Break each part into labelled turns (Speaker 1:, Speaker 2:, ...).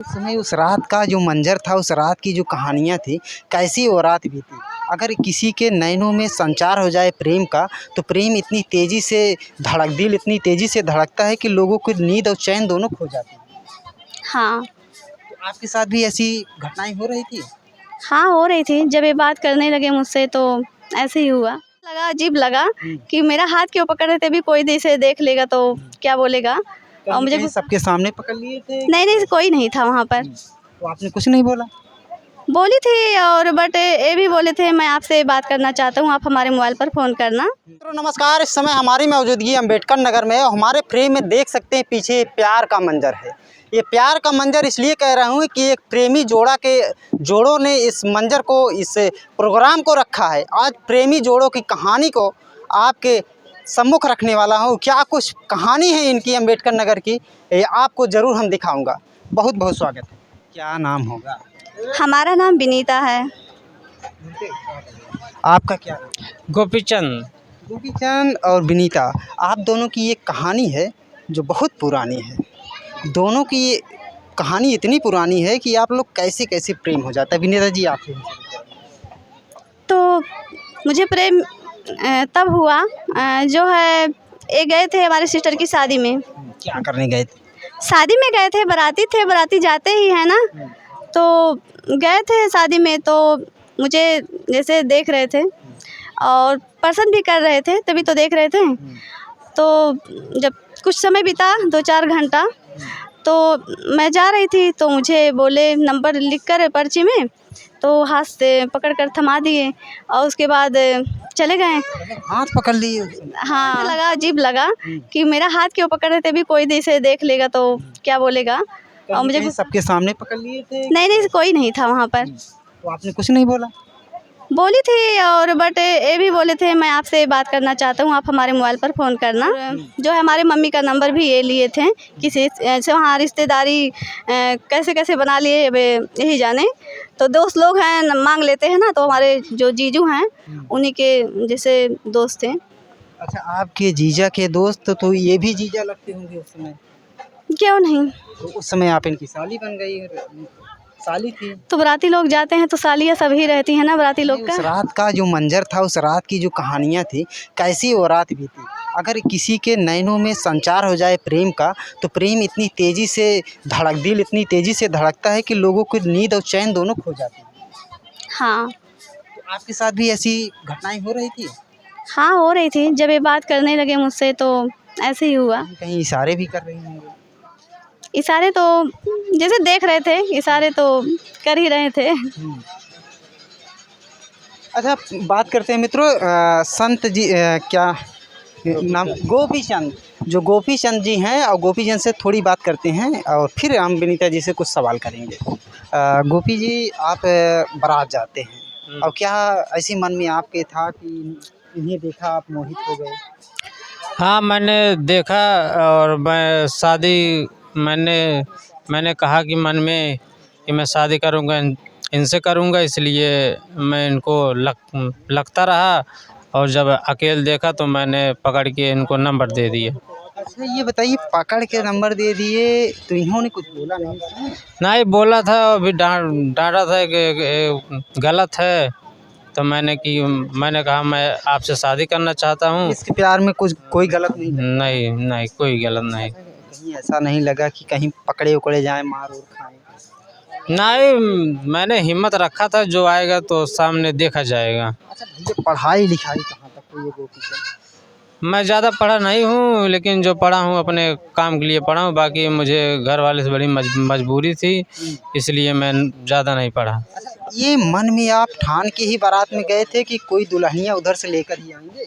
Speaker 1: उस समय उस रात का जो मंजर था, उस रात की जो कहानियाँ थी, कैसी वो रात बीती। अगर किसी के नैनों में संचार हो जाए प्रेम का, तो प्रेम इतनी तेज़ी से दिल इतनी तेज़ी से धड़कता है कि लोगों की नींद और चैन दोनों खो जाते हैं।
Speaker 2: हाँ।
Speaker 1: तो आपके साथ भी ऐसी घटनाएँ हो रही थी?
Speaker 2: हाँ, हो रही थी। जब ये बात करने लगे मुझसे तो ऐसे ही हुआ। लगा अजीब लगा कि मेरा हाथ क्यों पकड़ रहे थे, अभी कोई इसे देख लेगा तो क्या बोलेगा। और मुझे
Speaker 1: कहीं सबके सामने पकड़ लिए थे?
Speaker 2: नहीं, कोई नहीं था वहाँ पर।
Speaker 1: तो आपने कुछ नहीं बोला?
Speaker 2: बोली थी और बट ये भी बोले थे मैं आपसे बात करना चाहता हूँ, आप हमारे मोबाइल पर फ़ोन करना।
Speaker 1: मित्रों नमस्कार, इस समय हमारी मौजूदगी अम्बेडकर नगर में और हमारे फ्रेम में देख सकते हैं पीछे प्यार का मंजर है। ये प्यार का मंजर इसलिए कह रहा हूँ कि एक प्रेमी जोड़ों ने इस मंजर को, इस प्रोग्राम को रखा है। आज प्रेमी जोड़ों की कहानी को आपके सम्मुख रखने वाला हूँ। क्या कुछ कहानी है इनकी अम्बेडकर नगर की, ये आपको ज़रूर हम दिखाऊँगा। बहुत बहुत स्वागत है। क्या नाम होगा?
Speaker 2: हमारा नाम विनीता है।
Speaker 1: आपका क्या नाम?
Speaker 3: गोपीचंद।
Speaker 1: गोपीचंद और विनीता, आप दोनों की ये कहानी है जो बहुत पुरानी है। दोनों की ये कहानी इतनी पुरानी है कि आप लोग कैसे कैसे प्रेम हो जाता है। विनीता जी, आपसे ही शुरू करें।
Speaker 2: तो मुझे प्रेम तब हुआ जो है, ये गए थे हमारे सिस्टर की शादी में।
Speaker 1: क्या करने गए थे?
Speaker 2: शादी में गए थे, बाराती थे, बाराती जाते ही है ना। तो गए थे शादी में, तो मुझे जैसे देख रहे थे और पसंद भी कर रहे थे, तभी तो देख रहे थे। तो जब कुछ समय बीता 2-4 घंटा, तो मैं जा रही थी तो मुझे बोले नंबर लिख कर पर्ची में, तो हाथ से पकड़ कर थमा दिए और उसके बाद चले गए।
Speaker 1: हाथ पकड़ लिए?
Speaker 2: हाँ, लगा अजीब लगा कि मेरा हाथ क्यों पकड़ रहे थे, अभी कोई इसे देख लेगा तो क्या बोलेगा। और मुझे
Speaker 1: कहीं सबके सामने पकड़ लिए थे?
Speaker 2: नहीं, कोई नहीं था वहाँ पर।
Speaker 1: तो आपने कुछ नहीं बोला?
Speaker 2: बोली थी और बट ये भी बोले थे मैं आपसे बात करना चाहता हूँ, आप हमारे मोबाइल पर फ़ोन करना। जो है हमारे मम्मी का नंबर भी ये लिए थे, किसी से वहाँ रिश्तेदारी कैसे कैसे बना लिए अब यही जाने। तो दोस्त लोग हैं मांग लेते हैं ना, तो हमारे जो जीजू हैं उन्हीं के जैसे दोस्त थे।
Speaker 1: अच्छा, आपके जीजा के दोस्त, तो ये भी जीजा लगते होंगे उस समय?
Speaker 2: क्यों नहीं।
Speaker 1: तो उस समय आप इनकी साली बन गई, साली थी।
Speaker 2: तो बाराती लोग जाते हैं तो सालियाँ सभी रहती हैं ना बाराती लोग
Speaker 1: उस
Speaker 2: का।
Speaker 1: रात का जो मंजर था, उस रात की जो कहानियाँ थी, कैसी वो रात बीती। अगर किसी के नैनों में संचार हो जाए प्रेम का, तो प्रेम इतनी तेज़ी से दिल इतनी तेज़ी से धड़कता है कि लोगों की नींद और चैन दोनों खो जाते हैं।
Speaker 2: हाँ।
Speaker 1: तो आपके साथ भी ऐसी घटनाएँ हो रही थी?
Speaker 2: हाँ, हो रही थी। जब ये बात करने लगे मुझसे तो ऐसे ही हुआ।
Speaker 1: कहीं इशारे भी कर रही होंगी?
Speaker 2: इशारे तो जैसे देख रहे थे, इशारे तो कर ही रहे थे।
Speaker 1: अच्छा, बात करते हैं मित्रों संत जी, क्या नाम? गोपीचंद। जो गोपीचंद जी हैं, और गोपीचंद से थोड़ी बात करते हैं और फिर हम विनीता जी से कुछ सवाल करेंगे। गोपी जी, आप बारात जाते हैं और क्या ऐसी मन में आपके था कि इन्हें देखा आप मोहित हो गए?
Speaker 3: हाँ, मैंने देखा और मैंने कहा कि मन में कि मैं शादी करूँगा, इनसे करूँगा, इसलिए मैं इनको लगता रहा। और जब अकेले देखा तो मैंने पकड़ के इनको नंबर दे दिया।
Speaker 1: अच्छा, ये बताइए, पकड़ के नंबर दे दिए तो इन्होंने कुछ बोला नहीं इसमें?
Speaker 3: नहीं बोला था, अभी डांटा था कि गलत है। तो मैंने कहा मैं आपसे शादी करना चाहता हूँ।
Speaker 1: इसके प्यार में कुछ कोई गलत नहीं लगा?
Speaker 3: नहीं, कोई गलत नहीं।
Speaker 1: कहीं ऐसा नहीं लगा कि कहीं पकड़े उकड़े जाएं, मार और खाएं?
Speaker 3: नहीं, मैंने हिम्मत रखा था, जो आएगा तो सामने देखा जाएगा।
Speaker 1: अच्छा भैया, पढ़ाई लिखाई कहाँ तक हुई है गोपी से?
Speaker 3: मैं ज़्यादा पढ़ा नहीं हूँ, लेकिन जो पढ़ा हूँ अपने काम के लिए पढ़ा हूँ। बाकी मुझे घर वाले से बड़ी मजबूरी थी, इसलिए मैं ज़्यादा नहीं पढ़ा।
Speaker 1: अच्छा, ये मन में आप ठान के ही बारात में गए थे कि कोई दुल्हनिया उधर से लेकर ही आएंगे?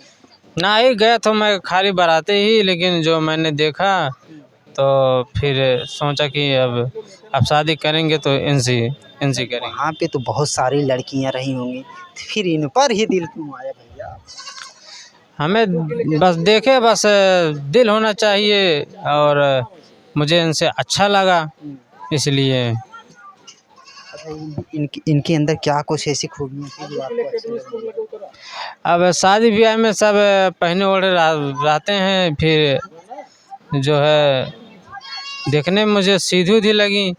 Speaker 3: नहीं गया तो मैं खाली बाराते ही, लेकिन जो मैंने देखा तो फिर सोचा कि अब शादी करेंगे तो इनसे करेंगे।
Speaker 1: वहाँ पे तो बहुत सारी लड़कियाँ रही होंगी, फिर इन पर ही दिल क्यों आया भैया?
Speaker 3: हमें बस दिल होना चाहिए और मुझे इनसे अच्छा लगा, इसलिए।
Speaker 1: अच्छा, इनके अंदर क्या कुछ ऐसी खूबियाँ थी जो आपको अच्छी लगी?
Speaker 3: अब शादी ब्याह में सब पहने ओढ़े रहते हैं, फिर जो है देखने में मुझे सीधी लगी।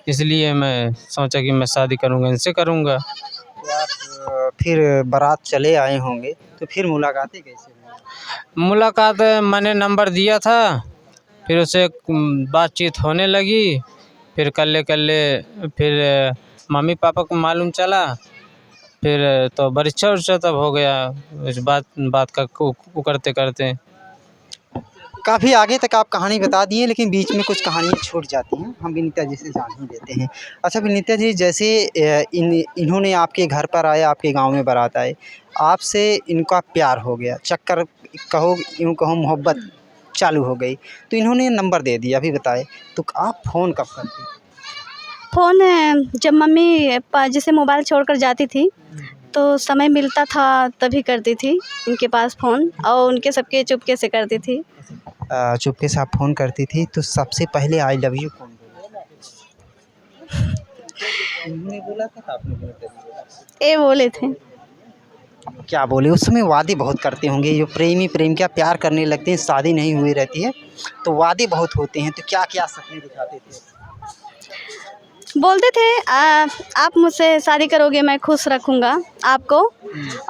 Speaker 3: इसलिए मैं सोचा कि मैं शादी करूँगा, इनसे करूँगा।
Speaker 1: तो आप फिर बारात चले आए होंगे, तो फिर मुलाकातें कैसे हुई?
Speaker 3: मुलाकात मैंने नंबर दिया था, फिर उससे बातचीत होने लगी, फिर कल्ले फिर मम्मी पापा को मालूम चला, फिर तो बरिच्छा उरिच्छा तब हो गया इस बात का करते करते।
Speaker 1: काफ़ी आगे तक आप कहानी बता दिए, लेकिन बीच में कुछ कहानियाँ छूट जाती हैं, हम विनीता जी से जान ही लेते हैं। अच्छा विनीता जी, जैसे इन्होंने आपके घर पर आए, आपके गांव में बारात आए, आपसे इनका प्यार हो गया, चक्कर कहो, यूँ कहो मोहब्बत चालू हो गई, तो इन्होंने नंबर दे दिया, अभी बताए, तो आप फ़ोन कब करती?
Speaker 2: फ़ोन जब मम्मी जैसे मोबाइल छोड़कर जाती थी तो समय मिलता था तभी करती थी उनके पास फ़ोन, और उनके सबके चुपके से करती थी।
Speaker 1: चुपके से आप फ़ोन करती थी, तो सबसे पहले आई लव यू कौन बोला? इन्होंने बोला था, आपने बोला?
Speaker 2: ये बोले थे।
Speaker 1: क्या बोले? उस समय वादे बहुत करते होंगे, जो प्रेम क्या प्यार करने लगते हैं, शादी नहीं हुई रहती है तो वादे बहुत होते हैं, तो क्या क्या सपने दिखाते थे?
Speaker 2: बोलते थे आप मुझसे शादी करोगे मैं खुश रखूँगा आपको,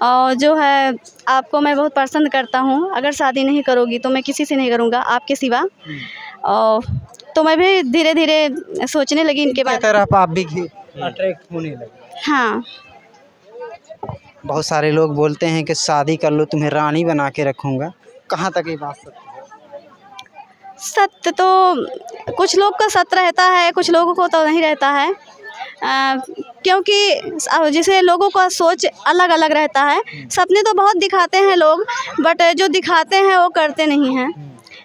Speaker 2: और जो है आपको मैं बहुत पसंद करता हूँ, अगर शादी नहीं करोगी तो मैं किसी से नहीं करूँगा आपके सिवा। और तो मैं भी धीरे धीरे सोचने लगी इनके बारे में।
Speaker 1: तरफ आप भी अट्रैक्ट होने लगे?
Speaker 2: हाँ,
Speaker 1: बहुत सारे लोग बोलते हैं कि शादी कर लो, तुम्हें रानी बना के रखूँगा, कहाँ तक ये बात सत्य है?
Speaker 2: सत्य तो कुछ लोग का सत्य रहता है, कुछ लोगों को तो नहीं रहता है, क्योंकि जैसे लोगों का सोच अलग अलग रहता है। सपने तो बहुत दिखाते हैं लोग, बट जो दिखाते हैं वो करते नहीं हैं।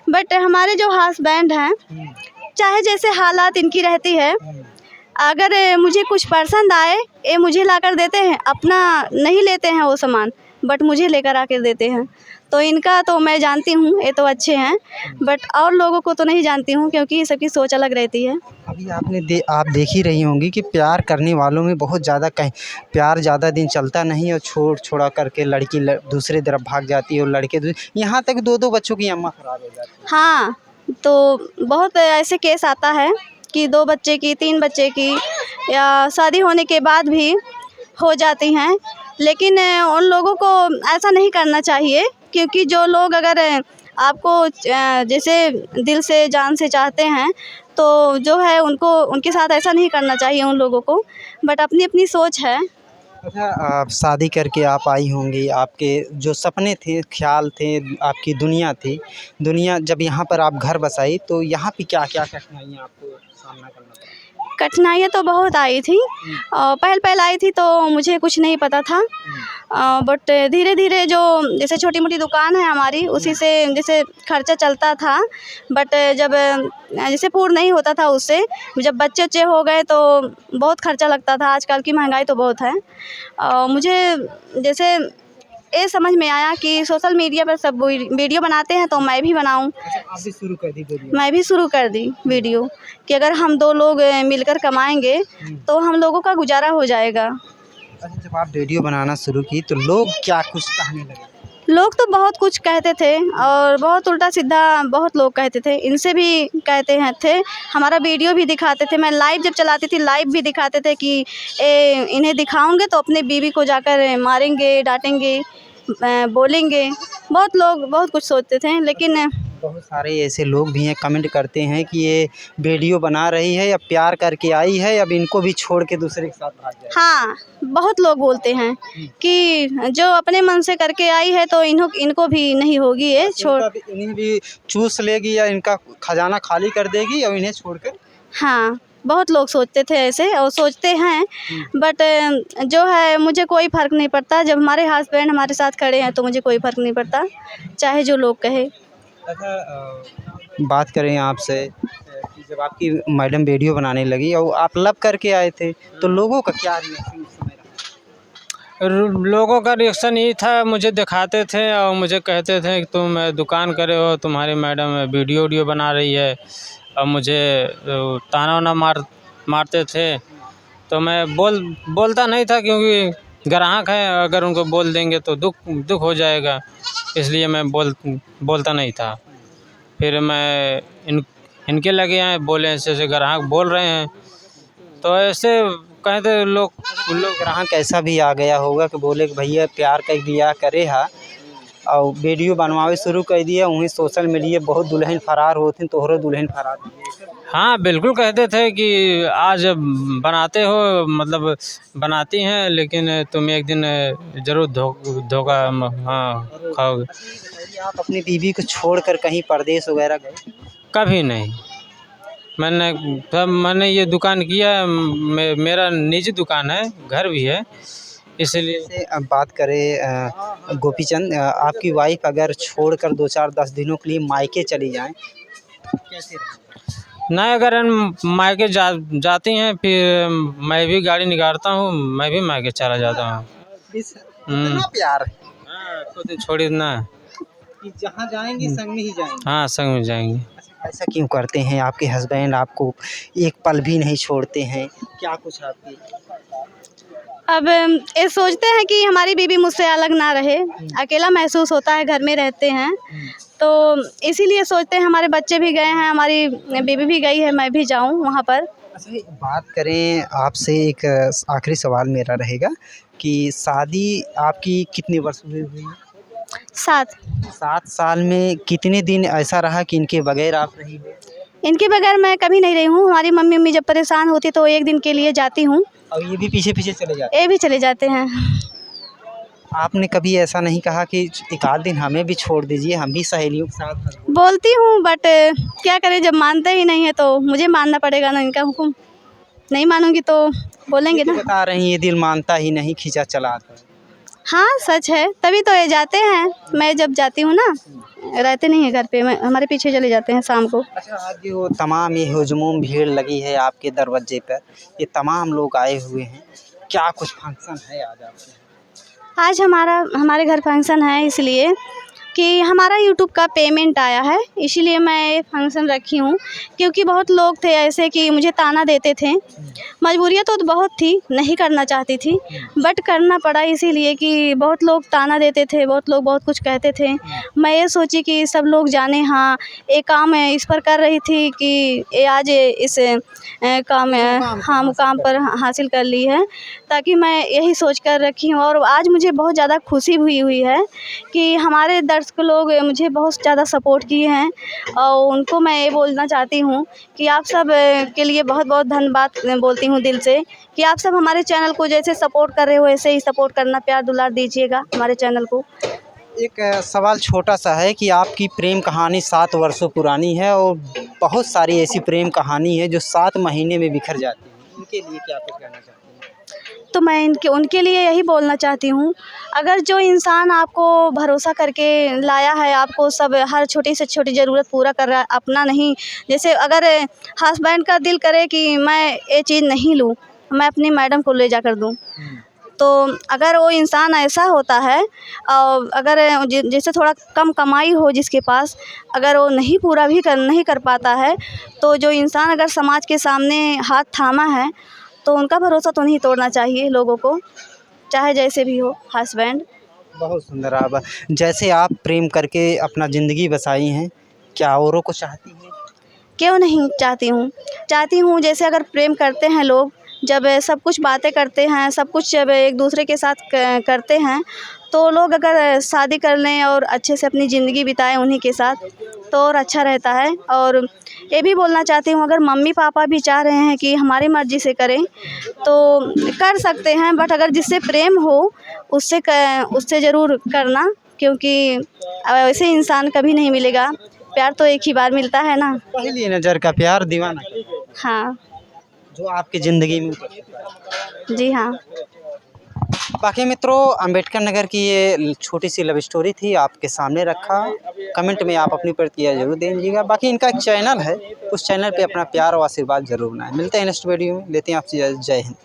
Speaker 2: बट हमारे जो हस्बैंड हैं, चाहे जैसे हालात इनकी रहती है, अगर मुझे कुछ पसंद आए ये मुझे ला कर देते हैं, अपना नहीं लेते हैं वो सामान, बट मुझे लेकर आकर देते हैं। तो इनका तो मैं जानती हूँ, ये तो अच्छे हैं, बट और लोगों को तो नहीं जानती हूँ क्योंकि सबकी सोच अलग रहती है।
Speaker 1: अभी आप देख ही रही होंगी कि प्यार करने वालों में बहुत ज़्यादा कहीं प्यार ज़्यादा दिन चलता नहीं, और छोड़ा करके लड़की दूसरे तरफ भाग जाती है, और लड़के यहाँ तक दो बच्चों की अम्मा खराब हो जाती है।
Speaker 2: हाँ, तो बहुत ऐसे केस आता है कि 2 बच्चे की, 3 बच्चे की, या शादी होने के बाद भी हो जाती हैं, लेकिन उन लोगों को ऐसा नहीं करना चाहिए, क्योंकि जो लोग अगर आपको जैसे दिल से जान से चाहते हैं तो जो है उनको उनके साथ ऐसा नहीं करना चाहिए उन लोगों को, बट अपनी अपनी सोच है।
Speaker 1: अच्छा, आप शादी करके आप आई होंगी, आपके जो सपने थे, ख्याल थे, आपकी दुनिया थी, दुनिया जब यहाँ पर आप घर बसाई, तो यहाँ पे क्या क्या कठिनाइयाँ आपको सामना करना पड़ा?
Speaker 2: कठिनाइयाँ तो बहुत आई थी, पहल आई थी तो मुझे कुछ नहीं पता था, बट धीरे धीरे जो जैसे छोटी मोटी दुकान है हमारी, उसी से जैसे खर्चा चलता था, बट जब जैसे पूर्ण नहीं होता था उससे, जब बच्चे उच्चे हो गए तो बहुत खर्चा लगता था। आजकल की महंगाई तो बहुत है। मुझे जैसे ये समझ में आया कि सोशल मीडिया पर सब वीडियो बनाते हैं तो मैं भी बनाऊं।
Speaker 1: आप भी शुरू कर दी वीडियो?
Speaker 2: मैं भी शुरू कर दी वीडियो कि अगर हम 2 लोग मिलकर कमाएंगे तो हम लोगों का गुजारा हो जाएगा।
Speaker 1: अच्छा, जब आप वीडियो बनाना शुरू की तो लोग क्या कुछ कहने लगे?
Speaker 2: लोग तो बहुत कुछ कहते थे, और बहुत उल्टा सीधा बहुत लोग कहते थे, इनसे भी कहते हैं थे, हमारा वीडियो भी दिखाते थे। मैं लाइव जब चलाती थी, लाइव भी दिखाते थे कि इन्हें दिखाऊंगे तो अपने बीवी को जाकर मारेंगे, डांटेंगे, बोलेंगे। बहुत लोग बहुत कुछ सोचते थे, लेकिन
Speaker 1: बहुत सारे ऐसे लोग भी हैं, कमेंट करते हैं कि ये वीडियो बना रही है या प्यार करके आई है, अब इनको भी छोड़ के दूसरे के साथ भाग जाए।
Speaker 2: हाँ, बहुत लोग बोलते हैं कि जो अपने मन से करके आई है तो इनको भी नहीं होगी, ये छोड़,
Speaker 1: इन्हें भी चूस लेगी या इनका खजाना खाली कर देगी और इन्हें छोड़कर।
Speaker 2: हाँ, बहुत लोग सोचते थे ऐसे और सोचते हैं, बट जो है मुझे कोई फ़र्क नहीं पड़ता। जब हमारे हस्बैंड हमारे साथ खड़े हैं तो मुझे कोई फ़र्क नहीं पड़ता, चाहे जो लोग कहे।
Speaker 1: अच्छा, बात करें आपसे कि जब आपकी मैडम वीडियो बनाने लगी और आप लव करके आए थे, तो लोगों का क्या रिएक्शन उस समय रहा?
Speaker 3: लोगों का रिएक्शन यही था, मुझे दिखाते थे और मुझे कहते थे कि तुम दुकान करे हो, तुम्हारी मैडम वीडियो बना रही है, और मुझे ताना वाना मारते थे। तो मैं बोलता नहीं था, क्योंकि ग्राहक है, अगर उनको बोल देंगे तो दुख हो जाएगा, इसलिए मैं बोलता नहीं था। फिर मैं इनके लगे हैं बोले, ऐसे ग्राहक बोल रहे हैं, तो ऐसे कहते लोग
Speaker 1: ग्राहक ऐसा भी आ गया होगा कि बोले कि भैया प्यार का बियाह करे हा और वीडियो बनवावे शुरू कर दिया, वहीं सोशल मीडिया बहुत दुल्हन फरार होती, तोहरो दुल्हन फरार हुई।
Speaker 3: हाँ बिल्कुल कहते थे कि आज बनाते हो मतलब बनाती हैं, लेकिन तुम एक दिन ज़रूर धोखा हाँ खाओगे।
Speaker 1: आप अपनी बीवी को छोड़कर कहीं परदेश वगैरह गए?
Speaker 3: कभी नहीं। मैंने ये दुकान किया है, मेरा निजी दुकान है, घर भी है, इसलिए।
Speaker 1: से अब बात करें गोपीचंद, आपकी वाइफ अगर छोड़कर 2-4-10 दिनों के लिए मायके चली जाएं तो कैसे रहें?
Speaker 3: नहीं, अगर हम मायके जाती हैं फिर मैं भी गाड़ी निकालता हूँ, मैं भी मायके चला जाता हूँ।
Speaker 1: इतना प्यार है
Speaker 3: खुद छोड़ी ना
Speaker 1: कि जहाँ जाएंगे संग में ही जाएंगे।
Speaker 3: हाँ, संग में जाएंगे।
Speaker 1: ऐसा क्यों करते हैं? आपके हस्बैंड आपको एक पल भी नहीं छोड़ते हैं, क्या कुछ आपकी?
Speaker 2: अब ये सोचते हैं कि हमारी बीवी मुझसे अलग ना रहे, अकेला महसूस होता है, घर में रहते हैं तो इसीलिए सोचते हैं। हमारे बच्चे भी गए हैं, हमारी बीवी भी गई है, मैं भी जाऊं वहां पर।
Speaker 1: अच्छा, बात करें आपसे, एक आखिरी सवाल मेरा रहेगा कि शादी आपकी कितने वर्ष में हुई?
Speaker 2: 7।
Speaker 1: 7 साल में कितने दिन ऐसा रहा कि इनके बगैर आप रही हो?
Speaker 2: इनके बगैर मैं कभी नहीं रही हूँ। हमारी मम्मी जब परेशान होती तो एक दिन के लिए जाती हूँ,
Speaker 1: और ये भी पीछे पीछे चले जाते?
Speaker 2: ये भी चले जाते हैं।
Speaker 1: आपने कभी ऐसा नहीं कहा कि एक आध दिन हमें भी छोड़ दीजिए, हम भी सहेलियों के साथ?
Speaker 2: बोलती हूँ बट क्या करें, जब मानते ही नहीं है तो मुझे मानना पड़ेगा ना इनका हुक्म। नहीं मानूंगी तो बोलेंगे ना।
Speaker 1: बता रही हैं ये दिल मानता ही नहीं, खींचा चला आता है।
Speaker 2: हाँ सच है, तभी तो ये जाते हैं। मैं जब जाती हूँ ना, रहते नहीं है घर पे, हमारे पीछे चले जाते हैं शाम को।
Speaker 1: अच्छा, आज जो तमाम ये हुजूम भीड़ लगी है आपके दरवाजे पर, ये तमाम लोग आए हुए हैं, क्या कुछ फंक्शन है आज आपके?
Speaker 2: आज हमारे घर फंक्शन है, इसलिए कि हमारा यूट्यूब का पेमेंट आया है, इसीलिए मैं ये फंक्शन रखी हूँ। क्योंकि बहुत लोग थे ऐसे कि मुझे ताना देते थे, मजबूरियाँ तो बहुत थी, नहीं करना चाहती थी बट करना पड़ा, इसीलिए कि बहुत लोग ताना देते थे, बहुत लोग बहुत कुछ कहते थे। मैं ये सोची कि सब लोग जाने, हाँ ये काम है, इस पर कर रही थी कि ये आज इस काम हाँ मुकाम पर हासिल कर ली है, ताकि मैं यही सोच कर रखी हूँ। और आज मुझे बहुत ज़्यादा खुशी हुई है कि हमारे दर्शक लोग मुझे बहुत ज़्यादा सपोर्ट किए हैं, और उनको मैं ये बोलना चाहती हूँ कि आप सब के लिए बहुत बहुत धन्यवाद बोलती हूँ दिल से, कि आप सब हमारे चैनल को जैसे सपोर्ट कर रहे हो ऐसे ही सपोर्ट करना, प्यार दुलार दीजिएगा हमारे चैनल को।
Speaker 1: एक सवाल छोटा सा है कि आपकी प्रेम कहानी 7 वर्षों पुरानी है और बहुत सारी ऐसी प्रेम कहानी है जो 7 महीने में बिखर जाती है, इनके लिए क्या कुछ कहना चाहते हैं?
Speaker 2: तो मैं उनके लिए यही बोलना चाहती हूँ, अगर जो इंसान आपको भरोसा करके लाया है, आपको सब हर छोटी से छोटी ज़रूरत पूरा कर रहा है, अपना नहीं, जैसे अगर हस्बैंड का दिल करे कि मैं ये चीज़ नहीं लूँ, मैं अपनी मैडम को ले जाकर दूँ, तो अगर वो इंसान ऐसा होता है, और अगर जैसे थोड़ा कम कमाई हो जिसके पास, अगर वो नहीं कर पाता है, तो जो इंसान अगर समाज के सामने हाथ थामा है तो उनका भरोसा तो नहीं तोड़ना चाहिए लोगों को, चाहे जैसे भी हो हस्बैंड।
Speaker 1: बहुत सुंदर। आप जैसे आप प्रेम करके अपना ज़िंदगी बसाई हैं, क्या औरों को चाहती हैं?
Speaker 2: क्यों नहीं चाहती हूँ। जैसे अगर प्रेम करते हैं लोग, जब सब कुछ बातें करते हैं, सब कुछ जब एक दूसरे के साथ करते हैं, तो लोग अगर शादी कर लें और अच्छे से अपनी ज़िंदगी बिताएं उन्हीं के साथ, तो और अच्छा रहता है। और ये भी बोलना चाहती हूँ, अगर मम्मी पापा भी चाह रहे हैं कि हमारी मर्ज़ी से करें तो कर सकते हैं, बट अगर जिससे प्रेम हो उससे ज़रूर करना, क्योंकि ऐसे इंसान कभी नहीं मिलेगा। प्यार तो एक ही बार मिलता है ना।
Speaker 1: पहली नज़र का प्यार दीवाना,
Speaker 2: हाँ
Speaker 1: जो आपकी ज़िंदगी में उतर चुका है।
Speaker 2: जी हाँ।
Speaker 1: बाकी मित्रों, अम्बेडकर नगर की ये छोटी सी लव स्टोरी थी, आपके सामने रखा। कमेंट में आप अपनी प्रतिक्रिया जरूर दे दीजिएगा। बाकी इनका एक चैनल है, उस चैनल पे अपना प्यार और आशीर्वाद जरूर बनाएं। मिलते हैं नेक्स्ट वीडियो में, लेते हैं आपसे जय हिंद।